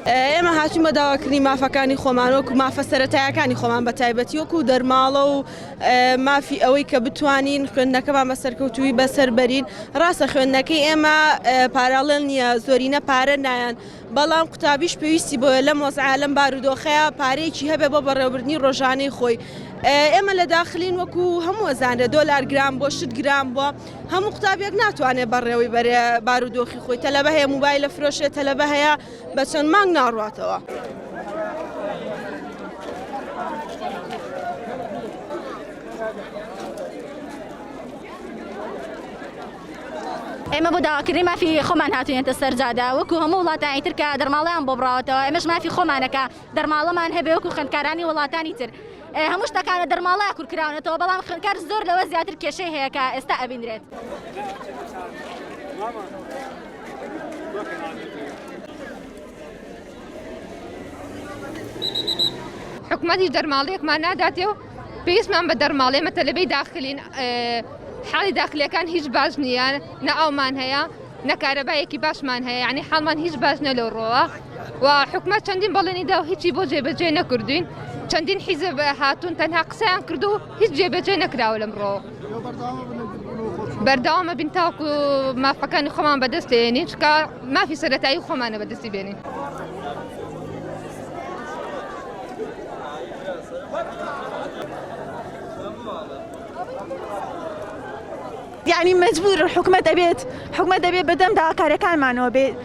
ئێمە هاتووین بە داواکردنی مافەکانی خۆمان وەکو مافە سەرەتایەکانی خۆمان بە تایبەتی وەکو دەرماڵە و مافی ئەوەی کە بتوانین خوێندنەکەمان بەسەرکەوتووی بەسەر بەرین. ڕاستە خوێندنەکەی ئێمە پاراڵێن نییە، زۆرینە پارە نایەن، بەڵام قوتابیش پێویستی بۆ لەم وەزعە لەم بارودۆخەیە پارەیەکی هەبێ بۆ بەڕێوەبردنی ڕۆژانەی خۆی. ئێمە لە داخلین وەکو هەموو ئەزانرێ $1 گرام بۆ 6 گرام بووە، هەموو قوتابێک ناتوانێت بەڕێوەی بەرێ بارودۆخی خۆی. تەلەبە هەیە موبایلە فرۆشێت، تەلەبە هەیە بە چەند مانگ ناڕواتەوە. ئێمە بۆ داواکردنی مافی خۆمان هاتووینێتە سەرجادا وەکو هەموو وڵاتانی تر کە دەرماڵیان بۆ بڕاوەتەوە، ئێمەش مافی خۆمانەکە دەرماڵەمان هەبێ وەکو خوێندکارانی وڵاتانی تر. هەموو شتەکانە دەرماڵەیە کورکراونەتەوە، بەڵام خوێندکار زۆر لەوە زیاتر کێشەی هەیە کە ئێستا ئەبینرێت. حکوومەتی دەرماڵیەکمان ناداتێ و پێویستمان بە دەرماڵێ مەتەلەبەی داخلین. حاڵی داخلیەکان هیچ باش نییە، نە ئەومان هەیە نە کارەبایەکی باشمان هەیە، یعنی حاڵمان هیچ باش نە لەو ڕۆوە و حکوومەت چەندین بەڵێنیدا و هیچی بۆ جێبەجێ نەکردوین. چەندین حیزب هاتوون تەنها قسەیان کردو و هیچ جێبەجێ نەکراوە لەم ڕۆ. بەردەوامە بین تاوەکو مافەکانی خۆمان بەدەست هێنین، چکە مافی سەرەتایی خۆمانە بەدەستی بێنین. يعني مجبور الحكومة دەبێت بەدەم داواکاریەکانمانەوە بێت.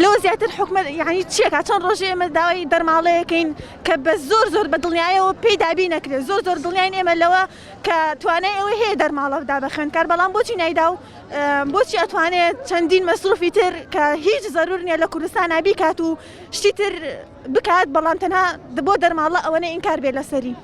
لەوە زیاتر حکومەت یعنی چیەکە چەند ڕۆژێ ئێمە داوای دەرماڵەیەکەین کە بە زۆر بە دڵنیایەوە پێی دابی نەکرێت. زۆر دڵنیاین ئێمە لەوە کە توانای ئەوەی هەیە دەرماڵە بدا بە خوێندکار، بەڵام بۆچی نایدا و بۆچی ئەتوانێت چەندین مەسروفی تر کە هیچ زەرور نییە لە کوردستان بیکات و شتی تر بکات، بەڵام تەنها بۆ دەرماڵە ئەوەنە ئینکار بێت لەسەری.